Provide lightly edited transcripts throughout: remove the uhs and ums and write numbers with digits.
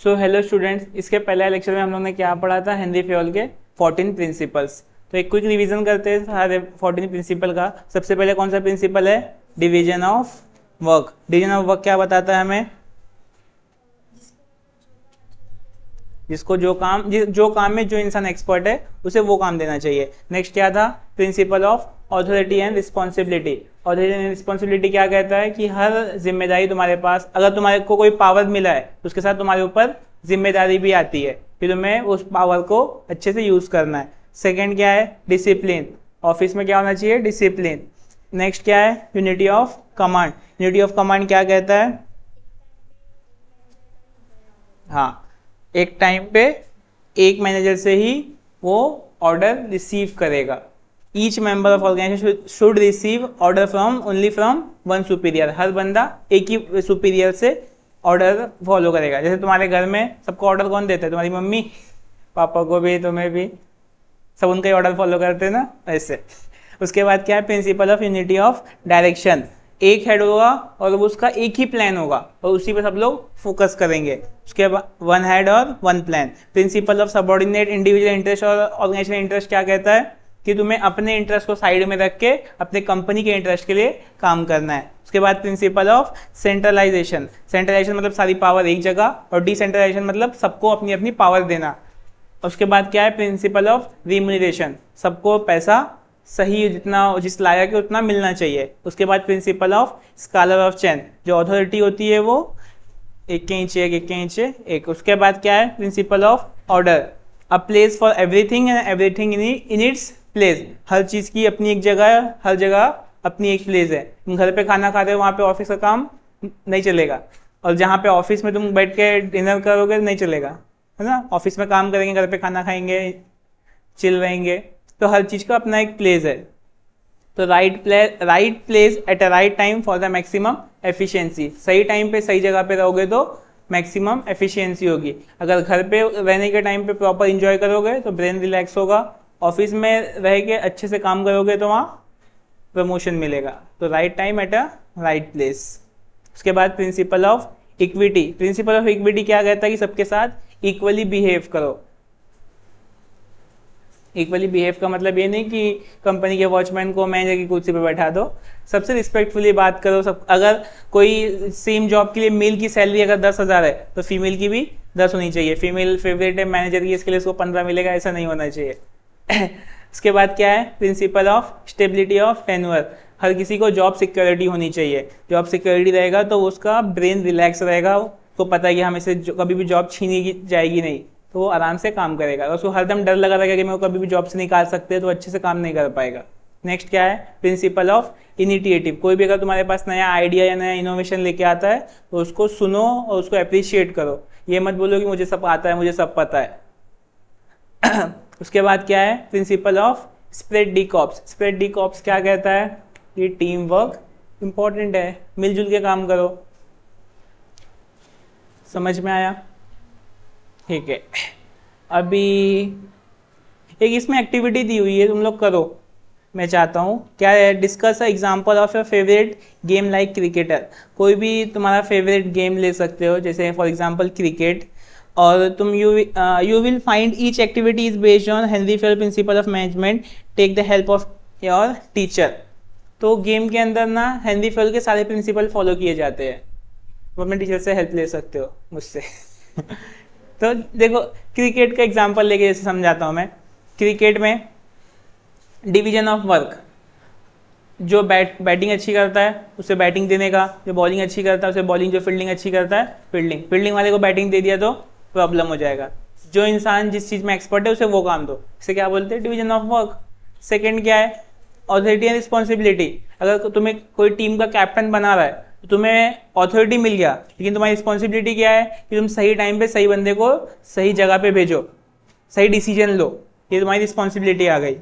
So hello students, इसके पहले lecture में हम लोग ने क्या पढ़ा था? हेनरी फेयोल के 14 प्रिंसिपल्स। तो एक क्विक रिवीजन करते हैं सारे 14 प्रिंसिपल का। सबसे पहले कौन सा प्रिंसिपल है? Division of work. Division of work क्या बताता है हमें? जिसको जो काम में जो इंसान एक्सपर्ट है उसे वो काम देना चाहिए। नेक्स्ट क्या था? Principle of authority and responsibility. Authority and responsibility क्या कहता है कि हर जिम्मेदारी तुम्हारे पास, अगर तुम्हारे को कोई पावर मिला है तो उसके साथ तुम्हारे ऊपर जिम्मेदारी भी आती है, फिर तुम्हें उस पावर को अच्छे से यूज करना है। सेकेंड क्या है? डिसिप्लिन। ऑफिस में क्या होना चाहिए? डिसिप्लिन। नेक्स्ट क्या है? Unity of command. Unity of command क्या कहता है? हाँ, एक टाइम पे एक मैनेजर से ही वो ऑर्डर रिसीव करेगा। Each member of organisation should receive order from only from one superior. हर बंदा एक ही सुपीरियर से ऑर्डर फॉलो करेगा। जैसे तुम्हारे घर में सबको ऑर्डर कौन देता है? तुम्हारी मम्मी, पापा को भी, तुम्हें भी, सब उनका ही ऑर्डर फॉलो करते हैं ना, ऐसे। उसके बाद क्या है? Principle of unity of direction. एक हेड होगा और उसका एक ही प्लान होगा और उसी पे सब लोग फोकस करेंगे। उसके बाद वन हेड और one plan. Principle of subordinate individual interest और ऑर्गेनाइजेशन इंटरेस्ट क्या कहता है कि तुम्हें अपने इंटरेस्ट को साइड में रख के अपने कंपनी के इंटरेस्ट के लिए काम करना है। उसके बाद प्रिंसिपल ऑफ सेंट्रलाइजेशन। सेंट्रलाइजेशन मतलब सारी पावर एक जगह, और डिसेंट्रलाइजेशन मतलब सबको अपनी अपनी पावर देना। उसके बाद क्या है? Principle of remuneration. सबको पैसा सही, जितना जिस लायक है उतना मिलना चाहिए। उसके बाद principle of scalar of chain. जो अथॉरिटी होती है वो एक के नीचे एक, एक के नीचे एक। उसके बाद क्या है? Principle of order. A place for everything and everything in its place. हर चीज की अपनी एक जगह है, हर जगह अपनी एक प्लेस है। तुम घर पे खाना खा रहे हो, वहां पे ऑफिस का काम नहीं चलेगा, और जहाँ पे ऑफिस में तुम बैठ के डिनर करोगे नहीं चलेगा, है ना। ऑफिस में काम करेंगे, घर पे खाना खाएंगे, चिल रहेंगे, तो हर चीज का अपना एक प्लेस है। तो right place at a right time for the maximum efficiency. सही टाइम पे सही जगह पे रहोगे तो मैक्सिमम एफिशिएंसी होगी। अगर घर पे रहने के टाइम पे प्रॉपर इंजॉय करोगे तो ब्रेन रिलैक्स होगा। ऑफिस में रह के अच्छे से काम करोगे तो वहाँ प्रमोशन मिलेगा। तो right time at a right place. उसके बाद principle of equity. Principle of equity क्या कहता है कि सबके साथ इक्वली बिहेव करो। इक्वली बिहेव का मतलब ये नहीं कि कंपनी के वॉचमैन को मैनेजर की कुर्सी पे बैठा दो। सबसे रिस्पेक्टफुली बात करो। सब, अगर कोई सेम जॉब के लिए मेल की सैलरी अगर 10,000 है तो फीमेल की भी 10 होनी चाहिए। फीमेल फेवरेट है मैनेजर की, इसके लिए उसको 15 मिलेगा, ऐसा नहीं होना चाहिए। उसके बाद क्या है? Principle of stability of tenure. हर किसी को जॉब सिक्योरिटी होनी चाहिए। जॉब सिक्योरिटी रहेगा तो उसका ब्रेन रिलैक्स रहेगा, उसको पता है कि हमें से कभी भी जॉब छीनी जाएगी नहीं, तो वो आराम से काम करेगा। अगर उसको हरदम डर लगा रहेगा कि मेरे को कभी भी जॉब से निकाल सकते हैं, तो अच्छे से काम नहीं कर पाएगा। नेक्स्ट क्या है? Principle of initiative. कोई भी अगर तुम्हारे पास नया आइडिया या नया इनोवेशन लेके आता है तो उसको सुनो और उसको अप्रिशिएट करो। ये मत बोलो कि मुझे सब आता है, मुझे सब पता है। उसके बाद क्या है? Principle of spread D cops. Spread D cops क्या कहता है कि टीम वर्क इंपॉर्टेंट है, मिलजुल के काम करो। समझ में आया? ठीक है। अभी एक इसमें एक्टिविटी दी हुई है, तुम लोग करो। मैं चाहता हूँ क्या है? Discuss example of your favourite game like cricketer. कोई भी तुम्हारा फेवरेट गेम ले सकते हो, जैसे फॉर एग्जाम्पल क्रिकेट, और तुम you will find each activity is based on Henri Fayol principle of management, take the help of your teacher. तो गेम के अंदर ना हेनरी फेयोल के सारे प्रिंसिपल फॉलो किए जाते हैं। तुम अपने टीचर से हेल्प ले सकते हो, मुझसे। तो देखो, क्रिकेट का एग्जांपल लेके जैसे समझाता हूँ मैं। क्रिकेट में डिवीजन ऑफ वर्क। जो बैटिंग अच्छी करता है उसे बैटिंग देने का, जो बॉलिंग अच्छी करता है उसे बॉलिंग, जो फील्डिंग अच्छी करता है फील्डिंग। फील्डिंग वाले को बैटिंग दे दिया तो प्रॉब्लम हो जाएगा। जो इंसान जिस चीज़ में एक्सपर्ट है उसे वो काम दो। इसे क्या बोलते हैं? Division of work. सेकेंड क्या है? Authority and responsibility. अगर तुम्हें कोई टीम का कैप्टन बना रहा है तो तुम्हें अथॉरिटी मिल गया, लेकिन तुम्हारी रिस्पॉन्सिबिलिटी क्या है कि तुम सही टाइम पे सही बंदे को सही जगह पे भेजो, सही डिसीजन लो। ये तुम्हारी रिस्पॉन्सिबिलिटी आ गई।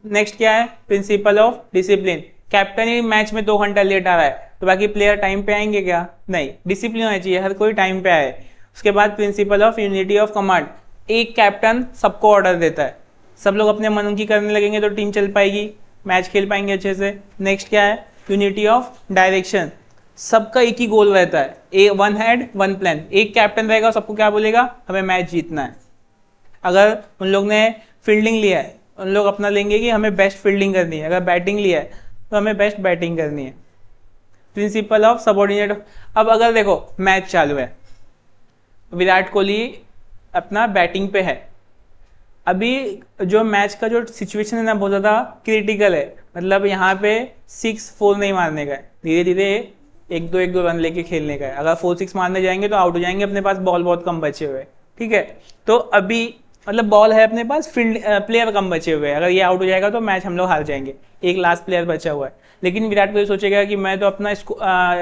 नेक्स्ट क्या है? Principle of discipline. Captain he match में 2 घंटा लेट आ रहा है तो बाकी प्लेयर टाइम पे आएंगे क्या? नहीं, डिसिप्लिन होना चाहिए, हर कोई टाइम पे आए। उसके बाद principle of unity of command. एक कैप्टन सबको ऑर्डर देता है, सब लोग अपने मन की करने लगेंगे तो टीम चल पाएगी, मैच खेल पाएंगे अच्छे से। नेक्स्ट क्या है? Unity of direction. सबका एक ही गोल रहता है, ए वन हेड वन प्लान, एक कैप्टन रहेगा, सबको क्या बोलेगा, हमें मैच जीतना है। अगर उन लोग ने फील्डिंग लिया है, उन लोग अपना लेंगे कि हमें बेस्ट फील्डिंग करनी है, अगर बैटिंग लिया है तो हमें बेस्ट बैटिंग करनी है। Principle of subordinate. अब अगर देखो मैच चालू है, विराट कोहली अपना बैटिंग पे है, अभी जो मैच का जो सिचुएशन है ना बहुत ज़्यादा क्रिटिकल है, मतलब यहाँ पे 6-4 नहीं मारने का है, धीरे धीरे 1-2 रन लेके खेलने का है। अगर 4-6 मारने जाएंगे तो आउट हो जाएंगे, अपने पास बॉल बहुत कम बचे हुए, ठीक है। तो अभी मतलब बॉल है अपने पास, फील्ड प्लेयर कम बचे हुए हैं, अगर ये आउट हो जाएगा तो मैच हम लोग हार जाएंगे, एक लास्ट प्लेयर बचा हुआ है। लेकिन विराट कोहली सोचेगा कि मैं तो अपना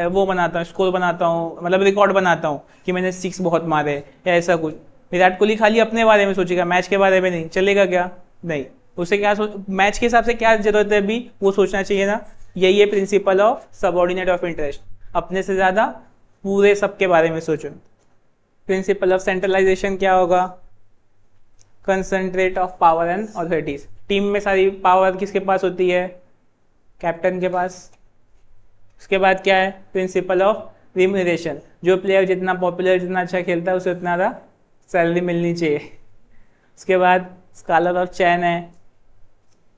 वो बनाता हूँ, स्कोर बनाता हूँ, मतलब रिकॉर्ड बनाता हूँ कि मैंने 6 बहुत मारे या ऐसा कुछ। विराट कोहली खाली अपने बारे में सोचेगा, मैच के बारे में नहीं। चलेगा क्या? नहीं। उसे क्या मैच के हिसाब से क्या जरूरत है अभी, वो सोचना चाहिए ना। यही है principle of subordinate of interest, अपने से ज़्यादा पूरे सबके बारे में सोचो। प्रिंसिपल ऑफ सेंट्रलाइजेशन क्या होगा? Concentrate of power and authorities. Team में सारी पावर किसके पास होती है? कैप्टन के पास। उसके बाद क्या है? प्रिंसिपल ऑफ रिम्यूनरेशन, जो प्लेयर जितना पॉपुलर, जितना अच्छा खेलता है उसे उतना ज़्यादा सैलरी मिलनी चाहिए। उसके बाद स्कॉलर ऑफ चैन है,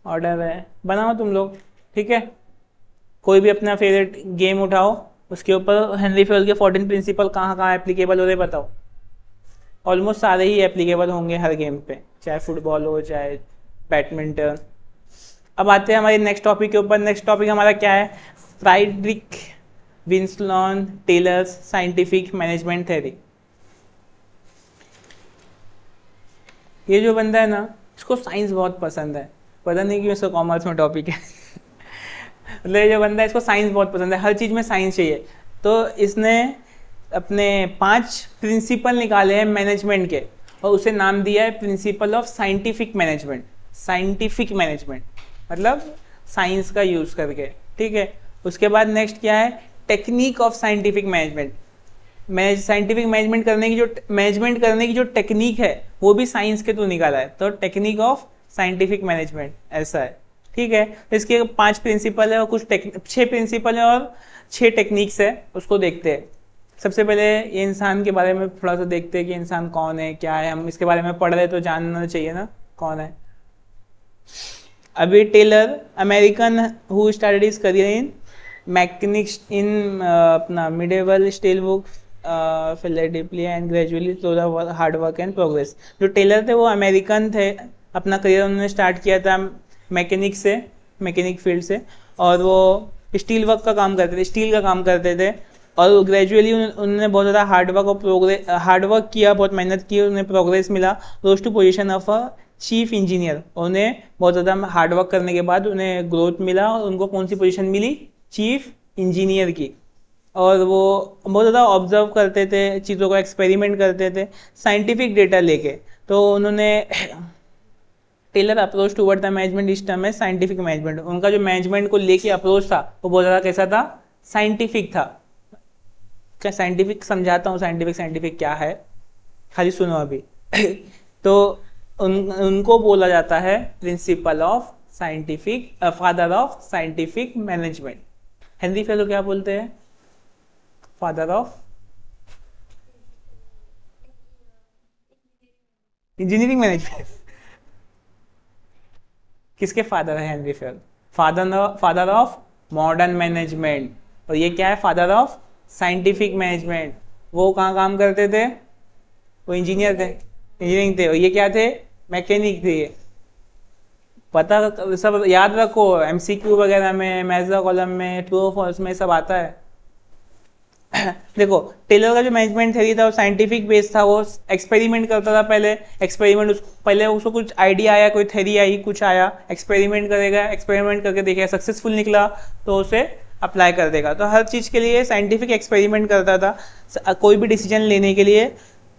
ऑर्डर है, बनाओ तुम लोग, ठीक है। कोई भी अपना फेवरेट गेम उठाओ, उसके ऊपर हेनरी फेवल के 14 प्रिंसिपल कहाँ कहाँ एप्लीकेबल हो रहे बताओ। ऑलमोस्ट सारे ही एप्लीकेबल होंगे हर गेम पे, चाहे फुटबॉल हो चाहे बैडमिंटन। अब आते हैं हमारे नेक्स्ट टॉपिक के ऊपर। नेक्स्ट टॉपिक हमारा क्या है? फ्राइड्रिक विंसलॉन टेलर्स साइंटिफिक मैनेजमेंट थ्योरी। ये जो बंदा है ना, इसको साइंस बहुत पसंद है, पता नहीं क्यों, इसको कॉमर्स में टॉपिक है मतलब ये जो बंदा है इसको साइंस बहुत पसंद है, हर चीज़ में साइंस चाहिए। तो इसने अपने 5 प्रिंसिपल निकाले हैं मैनेजमेंट के, और उसे नाम दिया है principle of scientific management. Scientific management मतलब साइंस का यूज़ करके, ठीक है। उसके बाद नेक्स्ट क्या है? Technique of scientific management. Scientific management करने की जो टेक्निक है वो भी साइंस के थ्रू निकाला है, तो टेक्निक ऑफ साइंटिफिक मैनेजमेंट ऐसा है, ठीक है। इसके 5 प्रिंसिपल है और कुछ 6 प्रिंसिपल है और 6 टेक्निक्स है, उसको देखते हैं। सबसे पहले ये इंसान के बारे में थोड़ा सा देखते हैं कि इंसान कौन है, क्या है। हम इसके बारे में पढ़ रहे तो जानना चाहिए ना कौन है। अभी Taylor American who started his career in mechanics in अपना Midvale steel book Philadelphia and gradually through the hard work and progress. जो टेलर थे वो अमेरिकन थे, अपना करियर उन्होंने स्टार्ट किया था मैकेनिक से, मैकेनिक फील्ड से, और वो स्टील वर्क का काम करते थे, स्टील का काम करते थे। और ग्रेजुअली उन्होंने बहुत ज़्यादा हार्ड वर्क किया, बहुत मेहनत की, उन्हें प्रोग्रेस मिला, rose to position of a chief engineer. उन्हें बहुत ज़्यादा हार्ड वर्क करने के बाद उन्हें ग्रोथ मिला और उनको कौन सी पोजीशन मिली? चीफ इंजीनियर की। और वो बहुत ज़्यादा ऑब्जर्व करते थे, चीज़ों को एक्सपेरिमेंट करते थे साइंटिफिक डेटा लेके। तो उन्होंने Taylor approach toward the management system है साइंटिफिक मैनेजमेंट। उनका जो मैनेजमेंट को लेके अप्रोच था वो बहुत ज़्यादा कैसा था? साइंटिफिक था। क्या साइंटिफिक समझाता हूँ, साइंटिफिक क्या है, खाली सुनो अभी तो उनको बोला जाता है principle of scientific, father of scientific management. Henry fellow क्या बोलते हैं? Father of engineering management. किसके फादर है Henry fellow? Father of modern management. और ये क्या है? Father of scientific management. वो कहाँ काम करते थे? वो इंजीनियर थे, इंजीनियरिंग थे। और ये क्या थे? मैकेनिक थे। पता सब याद रखो, एमसीक्यू वगैरह में, मैथ्स कॉलम में, ट्रू और फॉल्स में सब आता है देखो टेलर का जो मैनेजमेंट थ्योरी था वो साइंटिफिक बेस था, वो एक्सपेरिमेंट करता था पहले उसको कुछ आइडिया आया, कोई थ्योरी आई, कुछ आया, एक्सपेरिमेंट करेगा, एक्सपेरिमेंट करके देखेगा, सक्सेसफुल निकला तो उसे अप्लाई कर देगा। तो हर चीज़ के लिए साइंटिफिक एक्सपेरिमेंट करता था, कोई भी डिसीजन लेने के लिए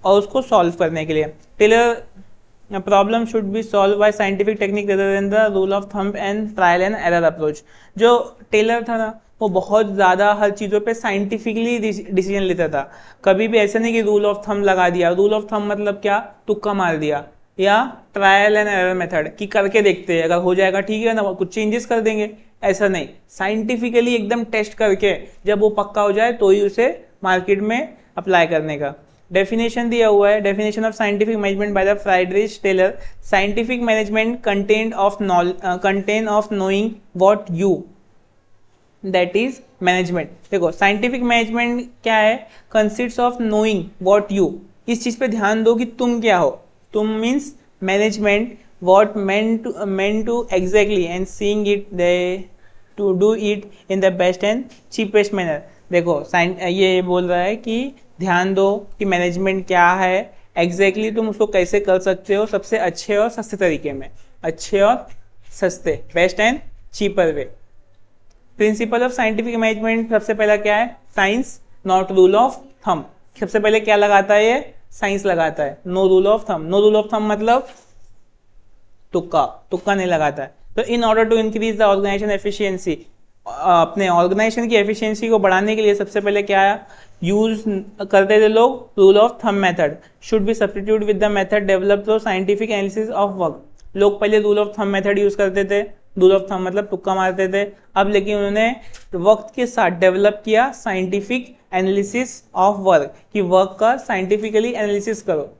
और उसको सॉल्व करने के लिए। Taylor problem should be solve by scientific technique rather than the rule of thumb and trial and error approach. जो टेलर था ना वो बहुत ज़्यादा हर चीज़ों पे साइंटिफिकली डिसीजन लेता था। कभी भी ऐसा नहीं कि रूल ऑफ थंब लगा दिया। रूल ऑफ थंब मतलब क्या? तुक्का मार दिया। या ट्रायल एंड एरर मेथड, कि करके देखते हैं, अगर हो जाएगा ठीक है ना, कुछ चेंजेस कर देंगे, ऐसा नहीं, साइंटिफिकली एकदम टेस्ट करके जब वो पक्का हो जाए तो ही उसे मार्केट में अप्लाई करने का। डेफिनेशन दिया हुआ है, definition of scientific management by the Frederick Taylor, scientific management contain of knowing what you, that is management. देखो साइंटिफिक मैनेजमेंट क्या है, consists of knowing what you, इस चीज पे ध्यान दो कि तुम क्या हो, तुम means management, what meant to exactly and seeing it they to do it in the best and cheapest manner। देखो ये बोल रहा है कि ध्यान दो कि मैनेजमेंट क्या है, एग्जैक्टली तुम उसको कैसे कर सकते हो सबसे अच्छे और सस्ते तरीके में, अच्छे और सस्ते, best and cheaper way. Principle of scientific management सबसे पहला क्या है, science not rule of thumb. सबसे पहले क्या लगाता है ये, साइंस लगाता है, no rule of thumb. No rule of thumb मतलब तुक्का, तुक्का नहीं लगाता है। तो in order to increase the organisation efficiency, अपने ऑर्गेनाइजेशन की एफिशिएंसी को बढ़ाने के लिए सबसे पहले क्या यूज करते थे लोग, rule of thumb method should be substitute with the method developed through scientific analysis of work. लोग पहले rule of thumb method use करते थे, रूल ऑफ थंब मतलब तुक्का मारते थे, अब लेकिन उन्होंने वक्त के साथ डेवलप किया साइंटिफिक एनालिसिस ऑफ वर्क, कि वर्क का साइंटिफिकली एनालिसिस करो।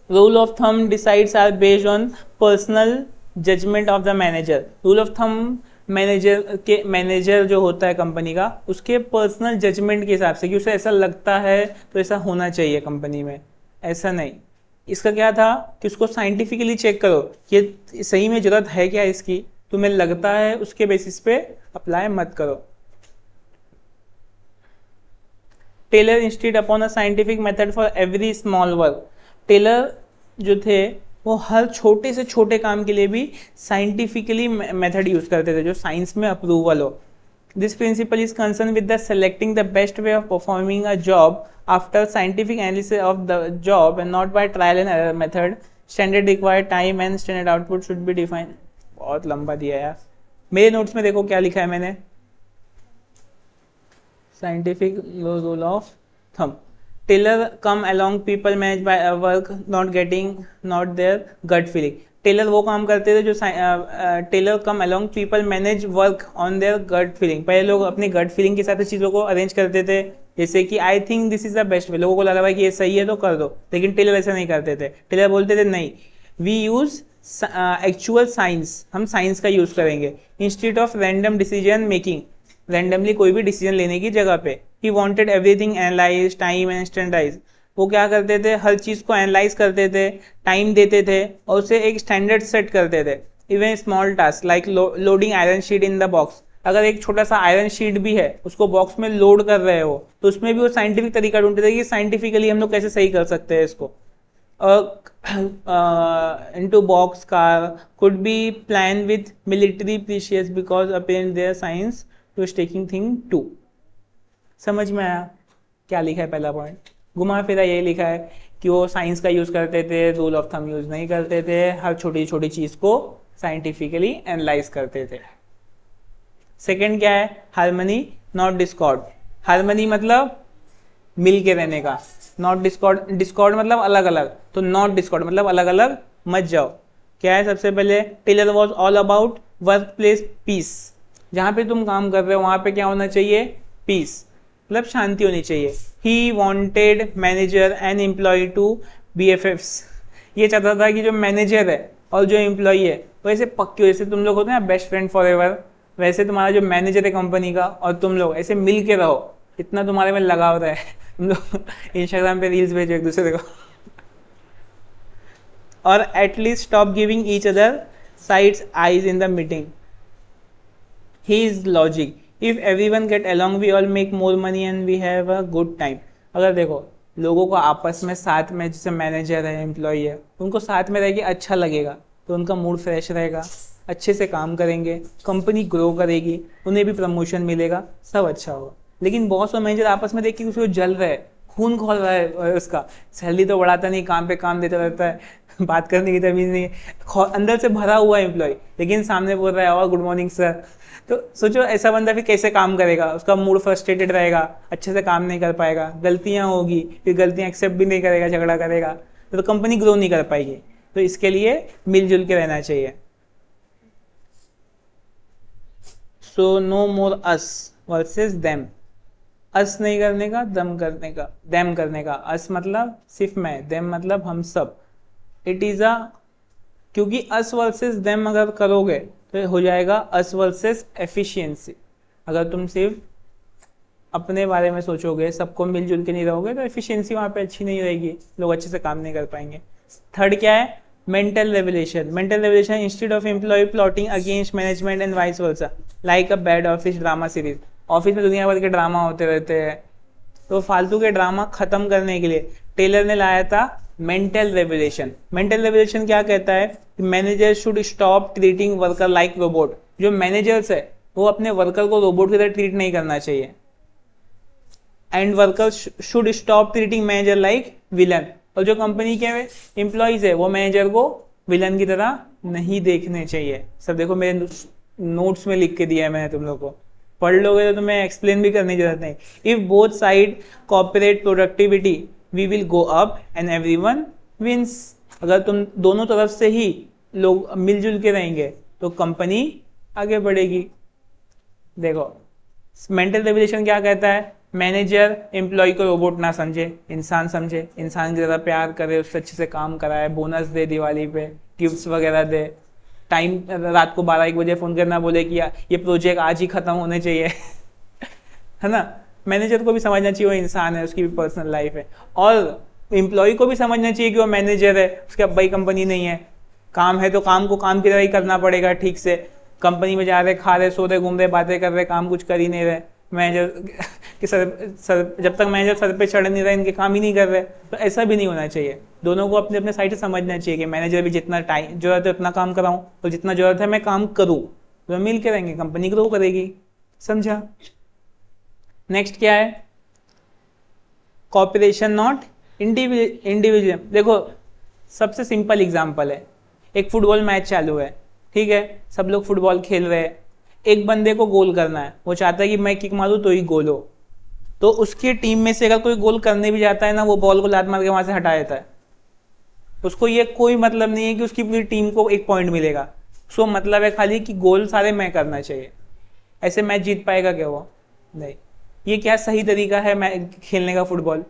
Rule of thumb decides are based on personal judgement of the manager. Rule of thumb manager जो होता है कंपनी का, उसके पर्सनल जजमेंट के हिसाब से कि उसे ऐसा लगता है तो ऐसा होना चाहिए कंपनी में, ऐसा नहीं। इसका क्या था कि उसको साइंटिफिकली चेक करो कि सही में जरूरत है क्या इसकी, तुम्हें लगता है उसके बेसिस पे अप्लाई मत करो। Taylor instead upon a scientific method for every small work. Taylor जो थे वो हर छोटे से छोटे काम के लिए भी साइंटिफिकली मेथड यूज करते थे जो साइंस में अप्रूवल हो। This principle is concern with the selecting the best way of performing a job after scientific analysis of the job and not by trial and error method. Standard required time and standard output should be defined. बहुत लंबा दिया यार, मेरे notes में देखो क्या लिखा है मैंने, scientific rule of thumb. Tailor come along people managed by a work not getting not their gut feeling। Taylor वो काम करते थे जो Taylor come along people manage work on their gut feeling. पहले लोग अपनी गट फीलिंग के साथ चीज़ों को अरेंज करते थे, जैसे कि I think this is the best वे, लोगों को लगा कि ये सही है तो कर दो, लेकिन टेलर ऐसा नहीं करते थे। टेलर बोलते थे नहीं, वी यूज एक्चुअल साइंस, हम साइंस का यूज करेंगे instead of random decision making, randomly कोई भी डिसीजन लेने की जगह पे। He wanted everything analyse time and standardise. वो क्या करते थे, हर चीज़ को एनालाइज करते थे, टाइम देते थे और उसे एक स्टैंडर्ड सेट करते थे। Even small task like loading iron sheet in the box, अगर एक छोटा सा आयरन शीट भी है उसको बॉक्स में लोड कर रहे हो तो उसमें भी वो साइंटिफिक तरीका ढूंढते थे कि साइंटिफिकली हम लोग कैसे सही कर सकते हैं इसको। into box car could be planned with military precious because apparent their science to taking thing too। समझ में आया क्या लिखा है? पहला पॉइंट घुमा फिरा यही लिखा है कि वो साइंस का यूज करते थे, रूल ऑफ थंब यूज नहीं करते थे, हर छोटी छोटी चीज को साइंटिफिकली एनालाइज करते थे। सेकंड क्या है, हार्मनी नॉट डिस्कॉर्ड। हार्मनी मतलब मिल के रहने का, नॉट डिस्कॉर्ड, डिस्कॉर्ड मतलब अलग अलग, तो नॉट डिस्कॉर्ड मतलब अलग अलग मत जाओ। क्या है सबसे पहले, Taylor was all about workplace peace. जहाँ पे तुम काम कर रहे हो वहाँ पे क्या होना चाहिए, पीस, मतलब शांति होनी चाहिए। He wanted manager and employee to BFFs। ये चाहता था कि जो मैनेजर है और जो एम्प्लॉय है वैसे पक्के, जैसे तुम लोग होते हैं ना बेस्ट फ्रेंड फॉर एवर, वैसे तुम्हारा जो मैनेजर है कंपनी का और तुम लोग ऐसे मिल के रहो, इतना तुम्हारे में लगाव रहे। तुम लोग इंस्टाग्राम पे रील्स भेजो एक दूसरे को। और at least stop giving each other sides eyes in the meeting. He is logic, if everyone get along we all make more money and we have a good time. अगर देखो लोगों को आपस में साथ में, जैसे मैनेजर है एम्प्लॉय है, उनको साथ में रह के अच्छा लगेगा तो उनका मूड फ्रेश रहेगा, अच्छे से काम करेंगे, कंपनी ग्रो करेगी, उन्हें भी प्रमोशन मिलेगा, सब अच्छा होगा। लेकिन बॉस और मैनेजर आपस में देख के उसको जल रहा है, खून खोल रहा है, उसका सैलरी तो बढ़ाता नहीं, काम पे काम देता रहता है, बात करने की तमीज नहीं है, अंदर से भरा हुआ है एम्प्लॉय, लेकिन सामने बोल रहा है और गुड मॉर्निंग सर। तो सोचो ऐसा बंदा फिर कैसे काम करेगा, उसका मूड फ्रस्ट्रेटेड रहेगा, अच्छे से काम नहीं कर पाएगा, गलतियां होगी, फिर गलतियां एक्सेप्ट भी नहीं करेगा, झगड़ा करेगा, तो कंपनी ग्रो नहीं कर पाएगी। तो इसके लिए मिलजुल के रहना चाहिए। सो नो मोर अस वर्सेस देम। अस नहीं करने का, दम करने का, देम करने का। अस मतलब सिर्फ मैं, देम मतलब हम सब। इट इज अ, क्योंकि अस वर्सेस देम अगर करोगे तो हो जाएगा अस वर्सेस एफिशिएंसी। अगर तुम सिर्फ अपने बारे में सोचोगे, सबको मिलजुल के नहीं रहोगे, तो एफिशिएंसी वहाँ पे अच्छी नहीं रहेगी, लोग अच्छे से काम नहीं कर पाएंगे। थर्ड क्या है, mental revolution. Mental revolution, instead of employee plotting against management and vice versa, like a bad office drama series. Office में दुनिया भर के ड्रामा होते रहते हैं, तो फालतू के ड्रामा खत्म करने के लिए टेलर ने लाया था मेंटल रेवल्यूशन। मेंटल रेवल्यूशन क्या कहता है कि manager should stop treating worker like robot. जो मैनेजर्स है वो अपने वर्कर को रोबोट की तरह ट्रीट नहीं करना चाहिए। And workers should stop treating manager like villain. और जो कंपनी के एम्प्लॉयज है वो मैनेजर को विलन की तरह नहीं देखने चाहिए। सब देखो मेरे नोट्स में लिख के दिया है मैंने, तुम लोग को पढ़ लोगे तो तुम्हें एक्सप्लेन भी करने की जरूरत नहीं। If both side cooperate productivity we will go up and everyone wins. अगर तुम दोनों तरफ से ही लोग मिलजुल के रहेंगे तो कंपनी आगे बढ़ेगी। देखो मेंटल रेवल्यूशन क्या कहता है, मैनेजर एम्प्लॉय को रोबोट ना समझे, इंसान समझे, इंसान की ज़्यादा प्यार करे, उससे अच्छे से काम कराए, बोनस दे, दिवाली पे गिफ्ट्स वगैरह दे, टाइम रात को 12-1 बजे फ़ोन करना, बोले कि ये प्रोजेक्ट आज ही ख़त्म होने चाहिए है ना। मैनेजर को भी समझना चाहिए वो इंसान है, उसकी भी पर्सनल लाइफ है। और एम्प्लॉय को भी समझना चाहिए कि वो मैनेजर है, उसकी अब्बाई कंपनी नहीं है। काम है तो काम को काम की तरह ही करना पड़ेगा ठीक से। कंपनी में जा रहे, खा रहे, सो रहे, घूम रहे, बातें कर रहे, काम कुछ कर ही नहीं रहे। मैनेजर कि सर जब तक मैनेजर सर पे चढ़ नहीं रहे, इनके काम ही नहीं कर रहे, तो ऐसा भी नहीं होना चाहिए। दोनों को अपने अपने साइड से समझना चाहिए कि मैनेजर भी जितना टाइम जरूरत है उतना काम कराऊं, और जितना जरूरत है मैं काम करूं, तो मिल के रहेंगे, कंपनी ग्रो करेगी। समझा। नेक्स्ट क्या है, कॉपरेशन नॉट इंडिविजुअल। देखो सबसे सिंपल एग्जांपल है, एक फुटबॉल मैच चालू है, ठीक है, सब लोग फुटबॉल खेल रहे हैं, एक बंदे को गोल करना है, वो चाहता है कि मैं किक मारूं तो ही गोल हो, तो उसकी टीम में से अगर कोई गोल करने भी जाता है ना, वो बॉल को लात मार के वहां से हटा देता है। उसको ये कोई मतलब नहीं है कि उसकी पूरी टीम को 1 पॉइंट मिलेगा, उसको मतलब है खाली कि गोल सारे मैं करना चाहिए। ऐसे मैच जीत पाएगा क्या वो? नहीं। ये क्या सही तरीका है मैच खेलने का फुटबॉल?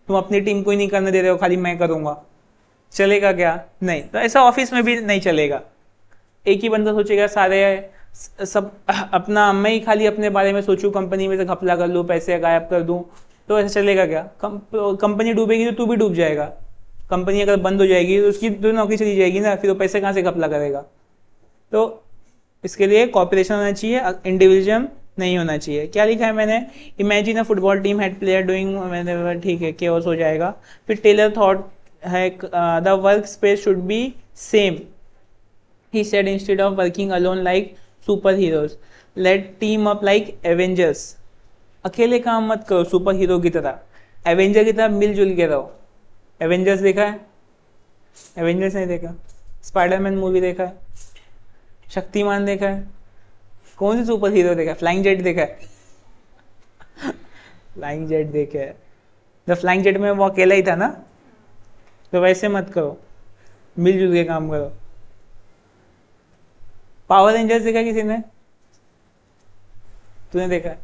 तुम अपनी टीम को ही नहीं करने दे रहे हो, खाली मैं करूंगा, चलेगा क्या? नहीं। तो ऐसा ऑफिस में भी नहीं चलेगा। एक ही बंदा सोचेगा सारे सब अपना, मैं ही खाली अपने बारे में सोचूं, कंपनी में से घपला कर लूँ, पैसे गायब कर दूं, तो ऐसा चलेगा क्या? कंपनी डूबेगी तो तू भी डूब जाएगा। कंपनी अगर बंद हो जाएगी तो उसकी तो नौकरी चली जाएगी ना, फिर वो पैसे कहाँ से घपला करेगा? तो इसके लिए कॉपरेशन होना चाहिए, इंडिविजुअल नहीं होना चाहिए। क्या लिखा है मैंने, imagine a football team had player doing, मैंने ठीक है केओस हो जाएगा। फिर टेलर थॉट है the work space should be same, he said instead of working alone like superheroes let team up like avengers। अकेले काम मत करो सुपर हीरो की तरह, एवेंजर की तरह मिलजुल के रहो। एवेंजर्स देखा है? एवेंजर्स नहीं देखा? स्पाइडरमैन मूवी देखा है? शक्तिमान देखा है? कौन सी सुपर हीरो देखा है? फ्लाइंग जेट देखा है? फ्लाइंग जेट देखे है। द फ्लाइंग जेट में वो अकेला ही था ना, तो वैसे मत करो, मिलजुल के काम करो। पावर रेंजर्स देखा किसी ने? तूने देखा है?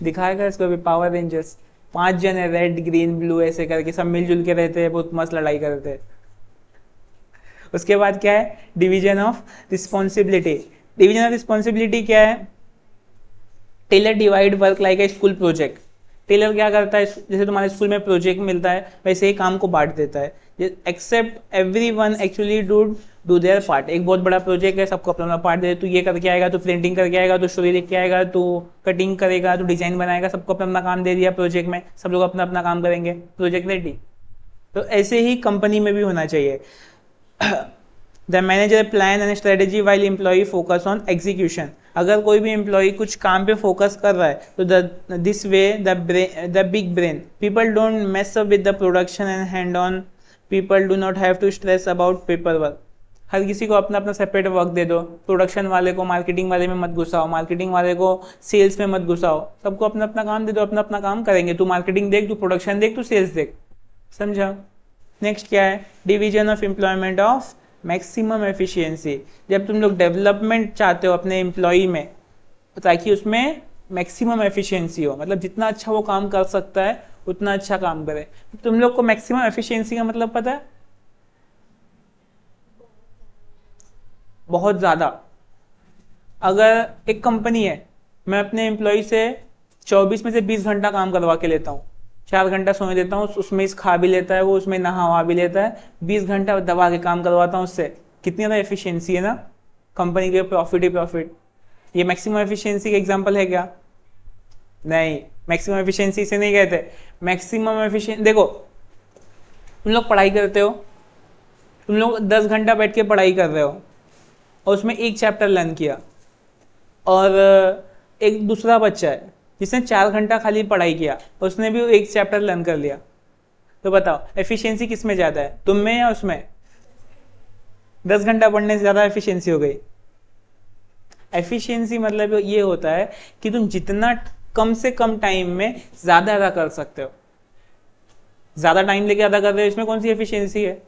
दिखाएगा इसको भी। पावर रेंजर्स 5 जन है, रेड ग्रीन ब्लू ऐसे करके सब मिलजुल के रहते हैं, बहुत मस्त लड़ाई करते हैं। उसके बाद क्या है, division of responsibility. Division of responsibility क्या है, Taylor divide work like a school project. Taylor क्या करता है, जैसे तुम्हारे स्कूल में प्रोजेक्ट मिलता है वैसे ही काम को बांट देता है। Except everyone actually do their part. एक बहुत बड़ा प्रोजेक्ट है, सबको अपना अपना पार्ट दे, तू ये करके आएगा, तू प्रिंटिंग करके आएगा, तू स्टोरी लिख के आएगा, तू कटिंग करेगा, तू डिजाइन बनाएगा, सबको अपना अपना काम दे दिया प्रोजेक्ट में, सब लोग अपना अपना काम करेंगे, प्रोजेक्ट रेडी। तो ऐसे ही कंपनी में भी होना चाहिए। The manager plan and strategy while employee focus on execution. अगर कोई भी एम्प्लॉई कुछ काम पे फोकस कर रहा है तो this way the big brain people don't mess up with the production and hand on people do not have to stress about paper work. हर किसी को अपना अपना सेपरेट वर्क दे दो। प्रोडक्शन वाले को मार्केटिंग वाले में मत घुसाओ, मार्केटिंग वाले को सेल्स में मत घुसाओ, सबको अपना अपना काम दे दो, अपना अपना काम करेंगे। तू मार्केटिंग देख, तू प्रोडक्शन देख, तू सेल्स देख। समझा। नेक्स्ट क्या है, division of employment of maximum efficiency. जब तुम लोग डेवलपमेंट चाहते हो अपने एम्प्लॉई में, ताकि उसमें मैक्सिमम एफिशिएंसी हो, मतलब जितना अच्छा वो काम कर सकता है उतना अच्छा काम करे। तुम लोग को मैक्सिमम एफिशिएंसी का मतलब पता है? बहुत ज़्यादा। अगर एक कंपनी है, मैं अपने एम्प्लॉय से 24 में से 20 घंटा काम करवा के लेता हूँ, 4 घंटा सोने देता हूँ, उसमें इस खा भी लेता है वो, उसमें नहा भी लेता है, 20 घंटा दबा के काम करवाता हूँ उससे, कितनी ज़्यादा एफिशिएंसी है ना, कंपनी के लिए प्रॉफिट ही प्रॉफिट। ये मैक्सिमम एफिशिएंसी का एग्जांपल है क्या? नहीं, मैक्सिमम एफिशिएंसी से नहीं कहते। मैक्सिमम एफिशिएंसी देखो, तुम लोग पढ़ाई करते हो, तुम लोग 10 घंटा बैठ के पढ़ाई कर रहे हो और उसमें एक चैप्टर लर्न किया, और एक दूसरा बच्चा है जिसने 4 घंटा खाली पढ़ाई किया, उसने भी एक चैप्टर लर्न कर लिया, तो बताओ एफिशिएंसी किस में ज़्यादा है, तुम में या उसमें? 10 घंटा पढ़ने से ज़्यादा एफिशिएंसी हो गई। एफिशिएंसी मतलब ये होता है कि तुम जितना कम से कम टाइम में ज़्यादा अदा कर सकते हो। ज़्यादा टाइम लेके अदा कर रहे हो, इसमें कौन सी एफिशिएंसी है?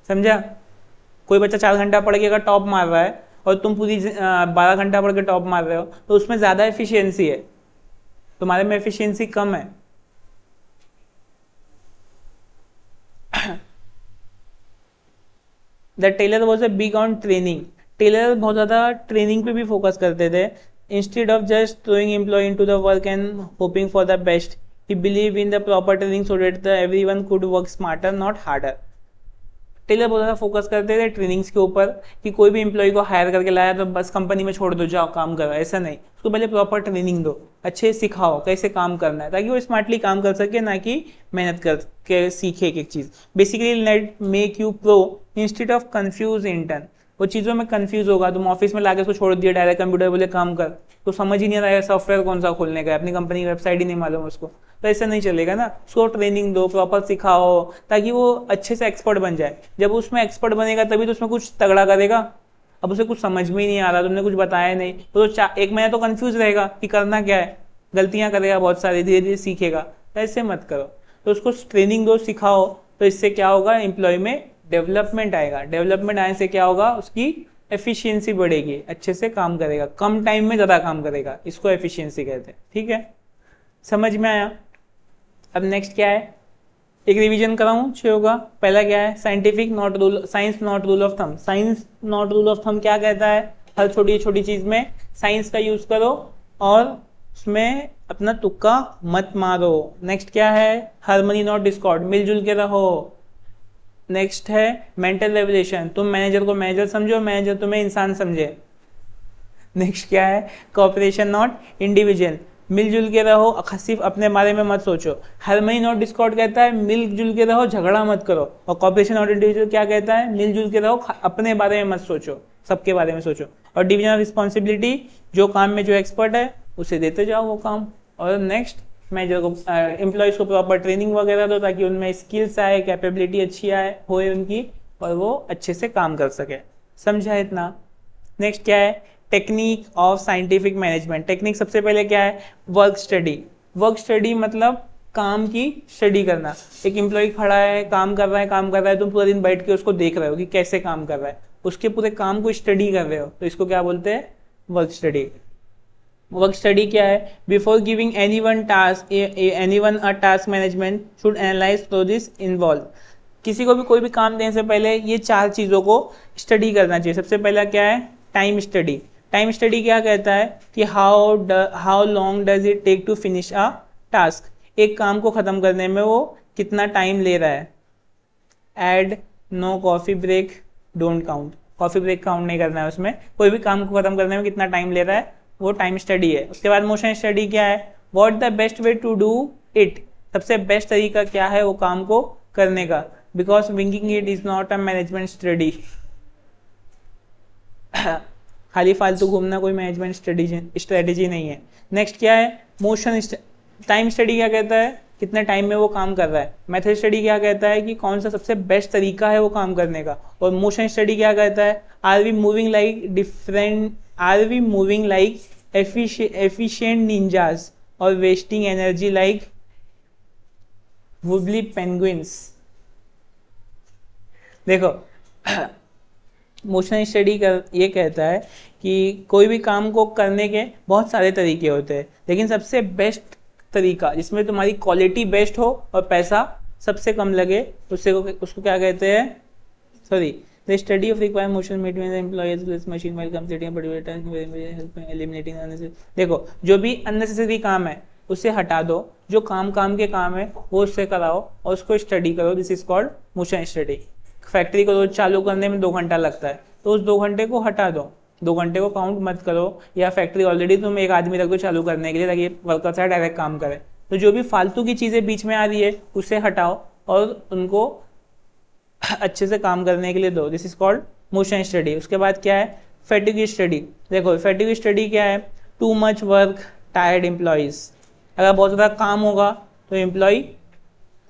समझा? कोई बच्चा 4 घंटा पढ़ के अगर टॉप मार रहा है और तुम पूरी 12 घंटा पढ़ के टॉप मार रहे हो, तो उसमें ज़्यादा एफिशिएंसी है, तुम्हारे में एफिशिएंसी कम है। The Taylor was a big on training. टेलर बहुत ज़्यादा ट्रेनिंग पे भी फोकस करते थे। Instead of just throwing employee into the work and hoping for the best, he believe in the proper training so that everyone could work smarter not harder. Taylor बहुत ज़्यादा focus करते थे trainings के ऊपर, कि कोई भी एम्प्लॉय को हायर करके लाया तो बस कंपनी में छोड़ दो, जाओ काम करो, ऐसा नहीं, उसको पहले प्रॉपर ट्रेनिंग दो, अच्छे सिखाओ कैसे काम करना है, ताकि वो स्मार्टली काम कर सके, ना कि मेहनत करके सीखे एक एक चीज़। Basically let make you pro instead of confuse intern. वो चीज़ों में कंफ्यूज होगा, तुम ऑफिस में लाके उसको छोड़ दिया डायरेक्ट कंप्यूटर बोले काम कर, तो समझ ही नहीं रहा है सॉफ्टवेयर कौन सा खोलने का है, अपनी कंपनी की वेबसाइट ही नहीं मालूम उसको, तो ऐसा नहीं चलेगा ना। उसको ट्रेनिंग दो, प्रॉपर सिखाओ, ताकि वो अच्छे से एक्सपर्ट बन जाए। जब उसमें एक्सपर्ट बनेगा तभी तो उसमें कुछ तगड़ा करेगा। अब उसे कुछ समझ में ही नहीं आ रहा, तुमने कुछ बताया नहीं, तो 1 महीना तो कंफ्यूज रहेगा कि करना क्या है, गलतियां करेगा बहुत सारी, धीरे धीरे सीखेगा। तो ऐसे मत करो, तो उसको ट्रेनिंग दो, सिखाओ, तो इससे क्या होगा, एम्प्लॉय में डेवलपमेंट आएगा। डेवलपमेंट आने से क्या होगा, उसकी एफिशिएंसी बढ़ेगी, अच्छे से काम करेगा, कम टाइम में ज़्यादा काम करेगा, इसको एफिशिएंसी कहते हैं। ठीक है, समझ में आया? अब नेक्स्ट क्या है, एक रिवीजन कराऊं छो का। पहला क्या है, scientific not rule, science not rule of thumb. Science not rule of thumb क्या कहता है, हर छोटी छोटी चीज में साइंस का यूज करो और उसमें अपना तुक्का मत मारो। नेक्स्ट क्या है, हार्मनी नॉट डिस्कॉर्ड, मिलजुल के रहो। नेक्स्ट है मेंटल रेवलेशन, तुम मैनेजर को मैनेजर समझो, मैनेजर तुम्हें इंसान समझे। नेक्स्ट क्या है, कोऑपरेशन नॉट इंडिविजुअल, मिलजुल के रहो, सिर्फ अपने बारे में मत सोचो। हार्मनी नॉट डिस्कॉर्ड कहता है मिलजुल के रहो, झगड़ा मत करो। और कोऑपरेशन नॉट इंडिविजुअल क्या कहता है, मिलजुल के रहो, अपने बारे में मत सोचो, सबके बारे में सोचो। और डिवीजन ऑफ रिस्पॉन्सिबिलिटी, जो काम में जो एक्सपर्ट है उसे देते जाओ वो काम। और नेक्स्ट मैनेजर को, एम्प्लॉयज़ को प्रॉपर ट्रेनिंग वगैरह दो, ताकि उनमें स्किल्स आए, कैपेबिलिटी अच्छी आए होए उनकी, और वो अच्छे से काम कर सके। समझा इतना? नेक्स्ट क्या है, technique of scientific management. Technique सबसे पहले क्या है, वर्क स्टडी। वर्क स्टडी मतलब काम की स्टडी करना। एक एम्प्लॉय खड़ा है, काम कर रहा है, तुम पूरा दिन बैठ के उसको देख रहे हो कि कैसे काम कर रहा है, उसके पूरे काम को स्टडी कर रहे हो, तो इसको क्या बोलते हैं, वर्क स्टडी। वर्क स्टडी क्या है, before giving anyone a task management should analyse process involve. किसी को भी कोई भी काम देने से पहले ये 4 चीज़ों को स्टडी करना चाहिए। सबसे पहला क्या है, टाइम स्टडी। टाइम स्टडी क्या कहता है कि how long does it take to finish a task, एक काम को ख़त्म करने में वो कितना टाइम ले रहा है। Add no coffee break don't count, coffee break count नहीं करना है उसमें, कोई भी काम को ख़त्म करने में कितना टाइम ले रहा है वो टाइम स्टडी है। उसके बाद मोशन स्टडी क्या है, what the best way to do it, सबसे बेस्ट तरीका क्या है वो काम को करने का, because winging it is not a management study. खाली फालतू घूमना कोई मैनेजमेंट स्ट्रेटेजी नहीं है। नेक्स्ट क्या है, मोशन टाइम स्टडी क्या कहता है, कितने टाइम में वो काम कर रहा है। मेथड स्टडी क्या कहता है कि कौन सा सबसे बेस्ट तरीका है वो काम करने का। और मोशन स्टडी क्या कहता है, are we moving like efficient ninjas और wasting energy like wobbly penguins. देखो मोशन स्टडी कर ये कहता है कि कोई भी काम को करने के बहुत सारे तरीके होते हैं, लेकिन सबसे बेस्ट तरीका जिसमें तुम्हारी क्वालिटी बेस्ट हो और पैसा सबसे कम लगे उसको क्या कहते हैं, sorry, the study of required motion made employees this machine while completing particular task help eliminating unnecessary. देखो जो भी अननेसेसरी काम है उसे हटा दो, जो काम के काम है वो उससे कराओ और उसको स्टडी करो, this is called motion study. Factory को रोज चालू करने में 2 घंटा लगता है, तो उस 2 घंटे को हटा दो, 2 घंटे को काउंट मत करो, या फैक्ट्री ऑलरेडी तुम एक आदमी रख दो चालू करने के लिए ताकि वर्कर से डायरेक्ट काम करे। तो जो भी फालतू की चीज़ें बीच में आ रही है उसे हटाओ और उनको अच्छे से काम करने के लिए दो, this is called motion study. उसके बाद क्या है, फैटिग स्टडी। देखो फैटिग स्टडी क्या है, too much work tired employees. अगर बहुत ज़्यादा काम होगा तो एम्प्लॉय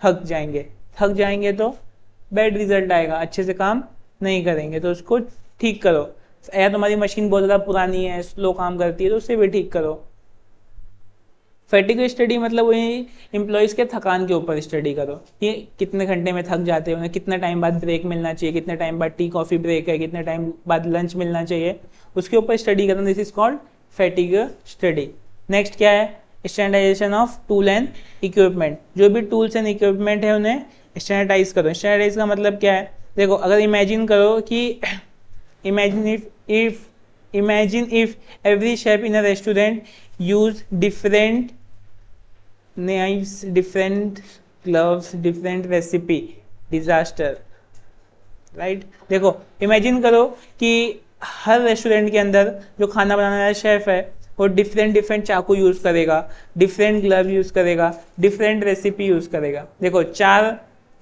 थक जाएंगे तो बैड रिजल्ट आएगा, अच्छे से काम नहीं करेंगे, तो उसको ठीक करो। या तुम्हारी मशीन बहुत ज़्यादा पुरानी है, स्लो काम करती है, तो उसे भी ठीक करो। फैटिग स्टडी मतलब वही एम्प्लॉयज़ के थकान के ऊपर स्टडी करो कि कितने घंटे में थक जाते हैं, उन्हें कितना टाइम बाद ब्रेक मिलना चाहिए, कितने टाइम बाद टी कॉफ़ी ब्रेक है, कितने टाइम बाद लंच मिलना चाहिए, उसके ऊपर स्टडी करना, this is called fatigue study. Next क्या है, standardisation of tool and equipment. जो भी टूल्स एंड इक्विपमेंट है उन्हें स्टैंडर्डाइज करो। स्टैंडर्डाइज का मतलब क्या है, देखो अगर इमेजिन करो कि imagine if every chef in a restaurant use different knifes, different gloves, different recipe, disaster, right. देखो इमेजिन करो कि हर रेस्टोरेंट के अंदर जो खाना बनाने वाला शेफ है वो डिफरेंट चाकू यूज़ करेगा, डिफरेंट ग्लव यूज़ करेगा, डिफरेंट रेसिपी यूज़ करेगा। देखो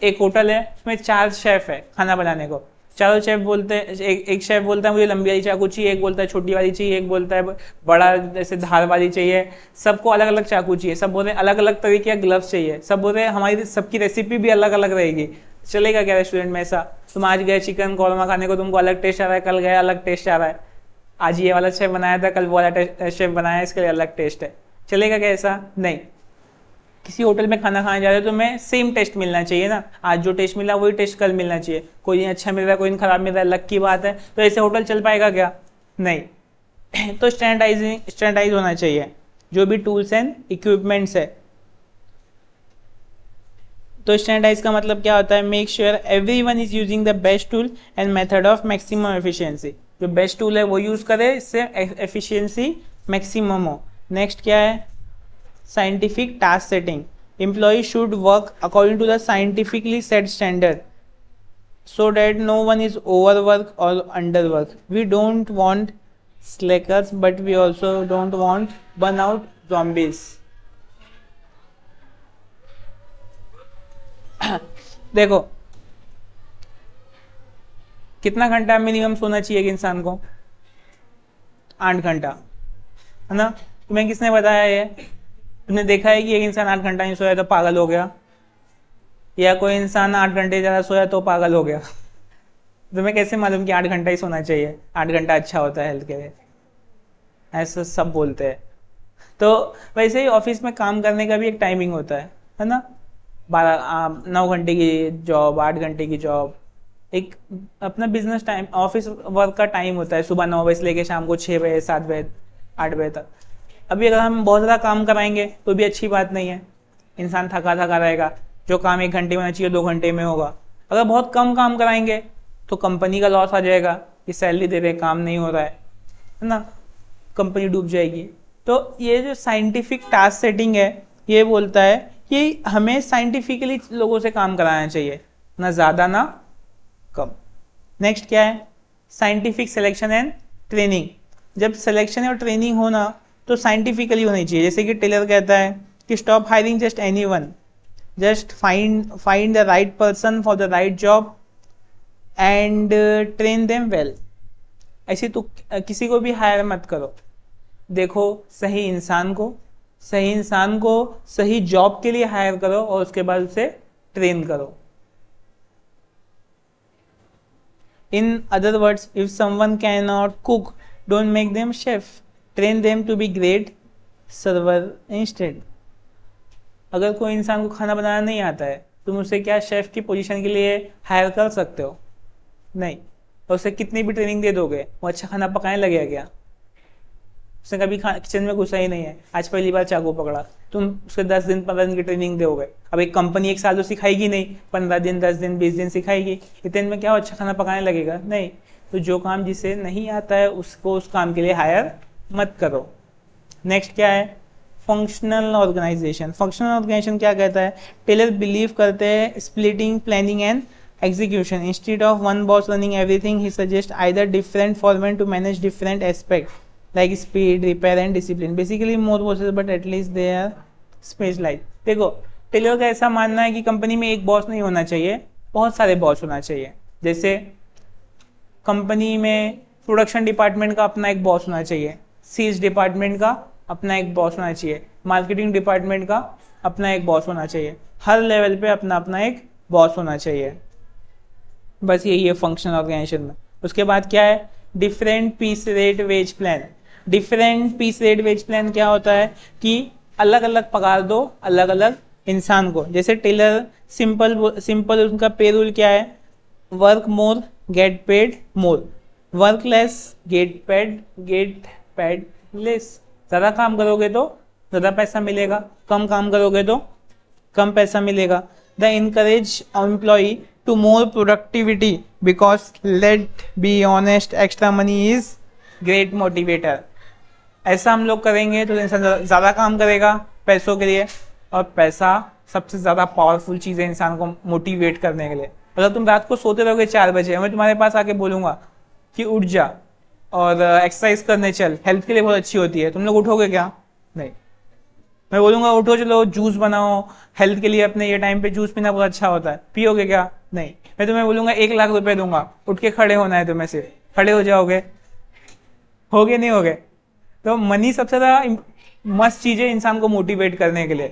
एक होटल है उसमें 4 शेफ है खाना बनाने को, चारों शेफ बोलते हैं, एक शेफ बोलता है मुझे लंबी वाली चाकू चाहिए, एक बोलता है छोटी वाली चाहिए, एक बोलता है बड़ा जैसे धार वाली चाहिए, सबको अलग अलग चाकू चाहिए, सब बोल रहे हैं अलग अलग तरीके के ग्लव्स चाहिए, सब बोल रहे हैं हमारी सबकी रेसिपी भी अलग अलग रहेगी। चलेगा क्या रेस्टोरेंट में ऐसा? तुम आज गए चिकन कौरमा खाने को, तुमको अलग टेस्ट आ रहा है, कल गए अलग टेस्ट आ रहा है, आज ये वाला शेफ बनाया था कल वो वाला शेफ बनाया, इसके लिए अलग टेस्ट है, चलेगा क्या ऐसा? नहीं। किसी होटल में खाना खाने जा रहे हो तो मैं सेम टेस्ट मिलना चाहिए ना, आज जो टेस्ट मिला वही टेस्ट कल मिलना चाहिए, कोई दिन अच्छा मिल रहा है कोई दिन खराब मिल रहा है, लक की बात है, तो ऐसे होटल चल पाएगा क्या? नहीं। तो स्टैंडर्डाइज होना चाहिए जो भी टूल्स एंड इक्विपमेंट्स है। तो स्टैंडर्डाइज का मतलब क्या होता है, make sure everyone is using the best tool and method of maximum efficiency. जो बेस्ट टूल है वो यूज करे, इससे एफिशिएंसी मैक्सिमम हो। नेक्स्ट क्या है, scientific task setting. Employee should work according to the scientifically set standard so that no one is overwork or underwork. We don't want slackers, but we also don't want burnout zombies. देखो कितना घंटा minimum सोना चाहिए एक इंसान को? 8 घंटा, है ना? तुम्हें किसने बताया ये? तुमने देखा है कि एक इंसान 8 घंटा नहीं सोया तो पागल हो गया, या कोई इंसान 8 घंटे ज़्यादा सोया तो पागल हो गया? तुम्हें कैसे मालूम कि 8 घंटा ही सोना चाहिए, 8 घंटा अच्छा होता है हेल्थ के लिए? ऐसा सब बोलते हैं। तो वैसे ही ऑफिस में काम करने का भी एक टाइमिंग होता है ना? 9 घंटे की जॉब, 8 घंटे की जॉब, एक अपना बिजनेस टाइम, ऑफिस वर्क का टाइम होता है, सुबह 9 बजे से लेकर शाम को 6 बजे, 7 बजे, 8 बजे तक। अभी अगर हम बहुत ज़्यादा काम कराएंगे तो भी अच्छी बात नहीं है, इंसान थका रहेगा। जो काम 1 घंटे में होना चाहिए 2 घंटे में होगा। अगर बहुत कम काम कराएंगे तो कंपनी का लॉस आ जाएगा कि सैलरी दे रहे काम नहीं हो रहा है ना, कंपनी डूब जाएगी। तो ये जो साइंटिफिक टास्क सेटिंग है ये बोलता है कि हमें साइंटिफिकली लोगों से काम कराना चाहिए, ना ज़्यादा ना कम। नेक्स्ट क्या है, साइंटिफिक सिलेक्शन एंड ट्रेनिंग। जब सिलेक्शन और ट्रेनिंग होना तो साइंटिफिकली होनी चाहिए। जैसे कि टेलर कहता है कि stop hiring just anyone, just find the right person for the right job and train them well। ऐसे तो किसी को भी हायर मत करो, देखो सही इंसान को सही जॉब के लिए हायर करो और उसके बाद उसे ट्रेन करो। In other words, if someone cannot cook, don't make them chef, train them to be great server instead। अगर कोई इंसान को खाना बनाना नहीं आता है तुम उसे क्या शेफ की पोजीशन के लिए हायर कर सकते हो? नहीं। और उसे कितनी भी ट्रेनिंग दे दोगे वो अच्छा खाना पकाने लगेगा क्या? उसने कभी किचन में घुसा ही नहीं है, आज पहली बार चाकू पकड़ा। तुम उसके 10 दिन 15 दिन की ट्रेनिंग दोगे। अब एक कंपनी 1 साल तो सिखाएगी नहीं, 15 दिन 10 दिन 20 दिन सिखाएगी। इतने दिन में क्या अच्छा खाना पकाने लगेगा? नहीं। तो जो काम जिसे नहीं आता है उसको उस काम के लिए हायर मत करो। नेक्स्ट क्या है? Functional organisation. फंक्शनल ऑर्गेनाइजेशन क्या कहता है? टेलर बिलीव करते हैं splitting planning and execution instead of one boss running everything. He suggests either different format to manage different aspects like speed, repair and discipline. Basically more bosses but at least they are specialized. देखो, Taylor का ऐसा मानना है कि company में एक boss नहीं होना चाहिए, बहुत सारे बॉस होना चाहिए। जैसे कंपनी में प्रोडक्शन डिपार्टमेंट का अपना एक बॉस होना चाहिए, सेल्स डिपार्टमेंट का अपना एक बॉस होना चाहिए, मार्केटिंग डिपार्टमेंट का अपना एक बॉस होना चाहिए। हर लेवल पे अपना अपना एक बॉस होना चाहिए। बस यही है फंक्शनल ऑर्गेनाइजेशन में। उसके बाद क्या है? Different piece rate wage plan. Different piece rate wage plan क्या होता है कि अलग अलग पगार दो अलग अलग इंसान को। जैसे टेलर सिंपल उनका पे रूल क्या है? Work more get paid more, work less get paid less. ज़्यादा काम करोगे तो ज़्यादा पैसा मिलेगा, कम काम करोगे तो कम पैसा मिलेगा। The encourage employee to more productivity because let be honest extra money is great motivator. ऐसा हम लोग करेंगे तो इंसान ज़्यादा काम करेगा पैसों के लिए, और पैसा सबसे ज़्यादा पावरफुल चीज़ है इंसान को मोटिवेट करने के लिए। अगर तुम रात को सोते रहोगे 4 बजे, मैं तुम्हारे पास आके बोलूँगा कि उठ जा और एक्सरसाइज करने चल, हेल्थ के लिए बहुत अच्छी होती है, तुम लोग उठोगे क्या? नहीं। मैं बोलूँगा उठो चलो जूस बनाओ, हेल्थ के लिए अपने ये टाइम पे जूस पीना बहुत अच्छा होता है, पियोगे क्या? नहीं। मैं तुम्हें बोलूँगा 1 लाख रुपए दूंगा, उठ के खड़े होना है तुम्हें, सिर्फ खड़े हो जाओगे? होगे नहीं होगे? तो मनी सबसे ज़्यादा मस्त चीज़ है इंसान को मोटिवेट करने के लिए।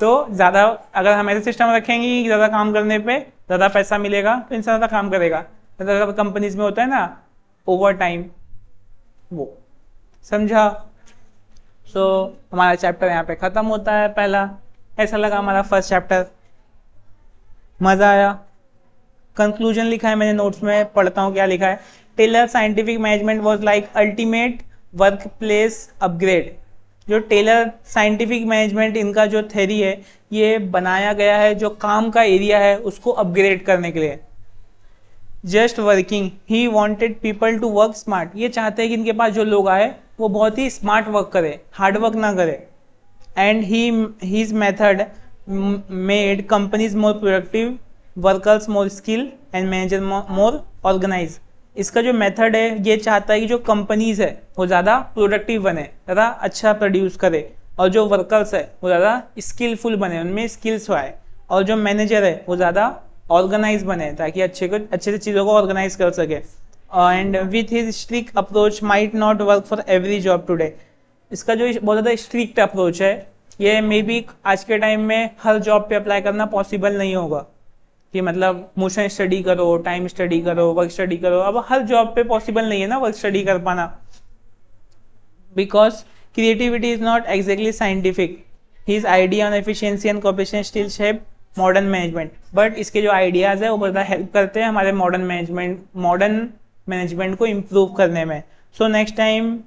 तो ज़्यादा अगर हम ऐसे सिस्टम रखेंगे कि ज़्यादा काम करने पे ज़्यादा पैसा मिलेगा तो इंसान ज़्यादा काम करेगा। मतलब कंपनीज में होता है ना ओवर टाइम, वो समझा? सो हमारा चैप्टर यहाँ पे ख़त्म होता है पहला। ऐसा लगा हमारा फर्स्ट चैप्टर? मज़ा आया? कंक्लूजन लिखा है मैंने नोट्स में, पढ़ता हूँ क्या लिखा है। Taylor scientific management was like ultimate workplace upgrade. जो टेलर साइंटिफिक मैनेजमेंट इनका जो थ्योरी है ये बनाया गया है जो काम का एरिया है उसको अपग्रेड करने के लिए। Just working, he wanted people to work smart. ये चाहते हैं कि इनके पास जो लोग आए वो बहुत ही स्मार्ट वर्क करे, हार्ड वर्क ना करे। And his method made companies more productive, workers more skill and manager more organise. इसका जो मेथड है ये चाहता है कि जो कंपनीज है वो ज़्यादा प्रोडक्टिव बने, ज़्यादा अच्छा प्रोड्यूस करे, और जो वर्कर्स है वो ज़्यादा स्किलफुल बने, उनमें स्किल्स आए, और जो मैनेजर है वो ज़्यादा ऑर्गेनाइज बने ताकि अच्छे से चीज़ों को ऑर्गेनाइज कर सके। And with his strict approach might not work for every job today. इसका जो बहुत ज़्यादा स्ट्रिक्ट अप्रोच है ये मे बी आज के टाइम में हर जॉब पे अप्लाई करना पॉसिबल नहीं होगा कि मतलब मोशन स्टडी करो, टाइम स्टडी करो, वर्क स्टडी करो। अब हर जॉब पे पॉसिबल नहीं है ना वर्क स्टडी कर पाना, because creativity is not exactly scientific. His idea on efficiency and cooperation still shape modern management. But इसके जो आइडियाज़ है वो बहुत हेल्प करते हैं हमारे मॉडर्न मैनेजमेंट को इम्प्रूव करने में। So next time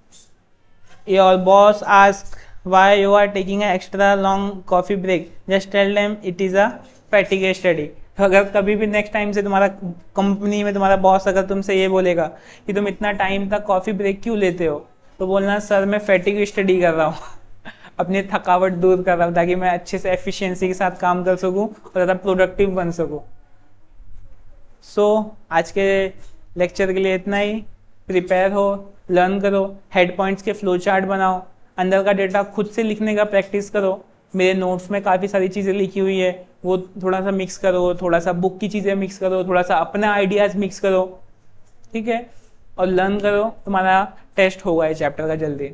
your boss ask why you are taking an extra long coffee break, just tell them it is a fatigue study. अगर कभी भी नेक्स्ट टाइम से तुम्हारा कंपनी में तुम्हारा बॉस अगर तुमसे ये बोलेगा कि तुम इतना टाइम तक कॉफ़ी ब्रेक क्यों लेते हो, तो बोलना सर मैं फैटिग स्टडी कर रहा हूँ अपनी थकावट दूर कर रहा हूँ ताकि मैं अच्छे से एफिशिएंसी के साथ काम कर सकूँ और ज़्यादा प्रोडक्टिव बन सकूँ। सो आज के लेक्चर के लिए इतना ही। प्रिपेयर हो, लर्न करो, हेड पॉइंट्स के फ्लो चार्ट बनाओ, अंदर का डेटा खुद से लिखने का प्रैक्टिस करो। मेरे नोट्स में काफ़ी सारी चीज़ें लिखी हुई है वो थोड़ा सा मिक्स करो, थोड़ा सा बुक की चीज़ें मिक्स करो, थोड़ा सा अपना आइडियाज़ मिक्स करो, ठीक है, और लर्न करो। तुम्हारा टेस्ट होगा इस चैप्टर का जल्दी।